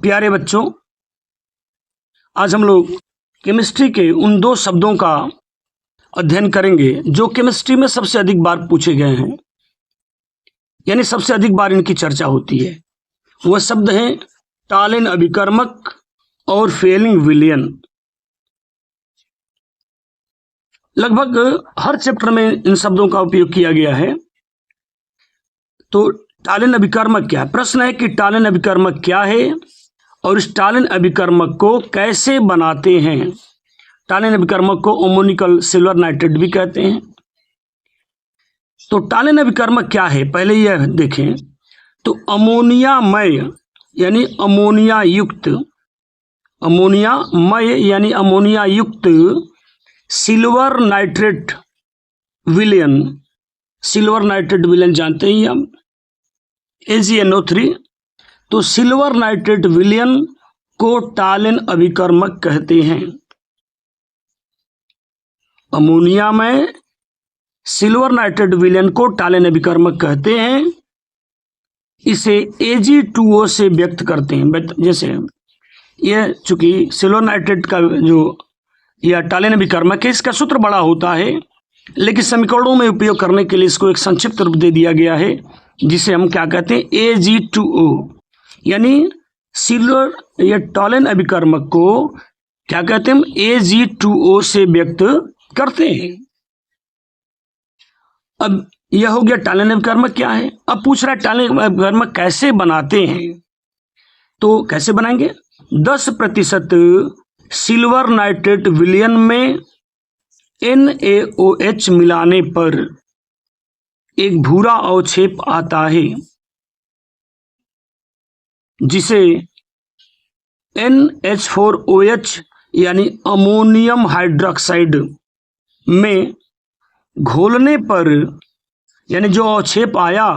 प्यारे बच्चों, आज हम लोग केमिस्ट्री के उन दो शब्दों का अध्ययन करेंगे जो केमिस्ट्री में सबसे अधिक बार पूछे गए हैं, यानी सबसे अधिक बार इनकी चर्चा होती है। वह शब्द हैं टालिन अभिकर्मक और फेलिंग विलियन। लगभग हर चैप्टर में इन शब्दों का उपयोग किया गया है। तो टालिन अभिकर्मक क्या है? प्रश्न है कि टालिन अभिकर्मक क्या है और इस टालिन अभिकर्मक को कैसे बनाते हैं। टालिन अभिकर्मक को अमोनिकल सिल्वर नाइट्रेट भी कहते हैं। तो टालिन अभिकर्मक क्या है, पहले यह देखें। तो अमोनियामय यानी अमोनिया युक्त, अमोनियामय यानी अमोनिया युक्त सिल्वर नाइट्रेट विलयन, सिल्वर नाइट्रेट विलयन जानते ही हम, AgNO3। तो सिल्वर नाइट्रेट विलयन को टालिन अभिकर्मक कहते हैं। अमोनिया में सिल्वर नाइट्रेट विलयन को टालिन अभिकर्मक कहते हैं। इसे Ag2O से व्यक्त करते हैं। जैसे यह चूंकि सिल्वर नाइट्रेट का जो यह टालिन अभिकर्मक है, इसका सूत्र बड़ा होता है, लेकिन समीकरणों में उपयोग करने के लिए इसको एक संक्षिप्त रूप दे दिया गया है, जिसे हम क्या कहते हैं, Ag2O। यानी सिल्वर या टालिन अभिकर्मक को क्या कहते हैं, हम Ag2O से व्यक्त करते हैं। अब यह हो गया टालिन अभिकर्मक क्या है। अब पूछ रहा है टालिन अभिकर्मक कैसे बनाते हैं। तो कैसे बनाएंगे? 10% सिल्वर नाइट्रेट विलयन में NaOH मिलाने पर एक भूरा अवक्षेप आता है, जिसे NH4OH यानी अमोनियम हाइड्रोक्साइड में घोलने पर, यानी जो अवक्षेप आया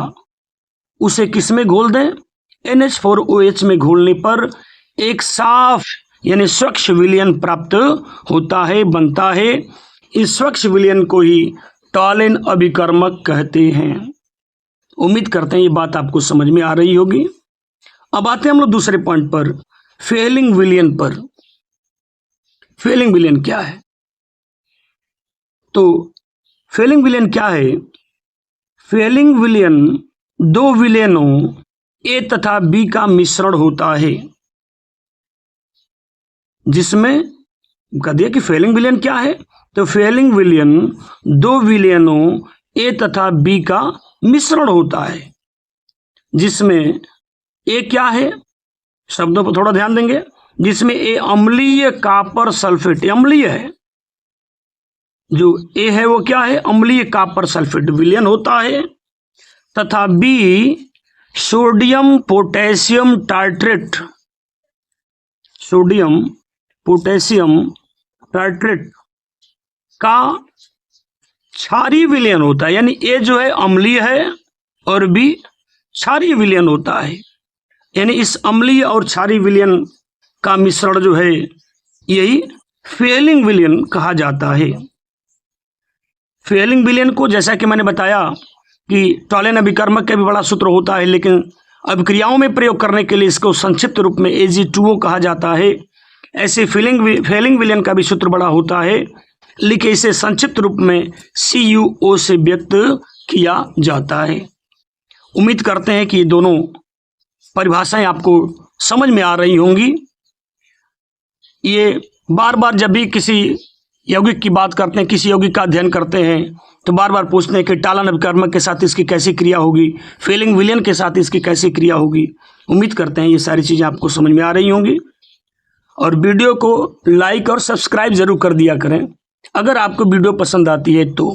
उसे किस में घोल दें, NH4OH में घोलने पर एक साफ यानी स्वच्छ विलयन प्राप्त होता है, बनता है। इस स्वच्छ विलयन को ही टालिन अभिकर्मक कहते हैं। उम्मीद करते हैं ये बात आपको समझ में आ रही होगी। अब आते हैं हम लोग दूसरे पॉइंट पर, फेलिंग विलयन पर। फेलिंग विलयन क्या है? तो फेलिंग विलयन क्या है? फेलिंग विलयन दो विलयनों A तथा B का मिश्रण होता है, जिसमें कह दिया कि फेलिंग विलयन क्या है। तो फेलिंग विलयन दो विलयनों A तथा B का मिश्रण होता है, जिसमें A क्या है, शब्दों पर थोड़ा ध्यान देंगे। जिसमें A अम्लीय कॉपर सल्फेट, अम्लीय है, जो A है वो क्या है, अम्लीय कॉपर सल्फेट विलयन होता है, तथा B sodium potassium tartrate, sodium potassium tartrate का क्षारीय विलयन होता है। यानी A जो है अम्लीय है और B क्षारीय विलयन होता है। यानी इस अम्लीय और क्षारीय विलयन का मिश्रण जो है, यही फेलिंग विलयन कहा जाता है। फेलिंग विलयन को, जैसा कि मैंने बताया कि टालिन अभिकर्मक का भी बड़ा सूत्र होता है, लेकिन अभिक्रियाओं में प्रयोग करने के लिए इसको संक्षिप्त रूप में Ag2O कहा जाता है। ऐसे फेलिंग विलयन का भी सूत्र बड़ा होता है, लेकिन इसे संक्षिप्त रूप में CuO से व्यक्त किया जाता है। उम्मीद करते हैं कि ये दोनों परिभाषाएं आपको समझ में आ रही होंगी। ये बार बार जब भी किसी यौगिक की बात करते हैं, किसी यौगिक का अध्ययन करते हैं, तो बार बार पूछते हैं कि टालिन अभिकर्मक के साथ इसकी कैसी क्रिया होगी, फेलिंग विलयन के साथ इसकी कैसी क्रिया होगी। उम्मीद करते हैं ये सारी चीज़ें आपको समझ में आ रही होंगी। और वीडियो को लाइक और सब्सक्राइब जरूर कर दिया करें अगर आपको वीडियो पसंद आती है तो।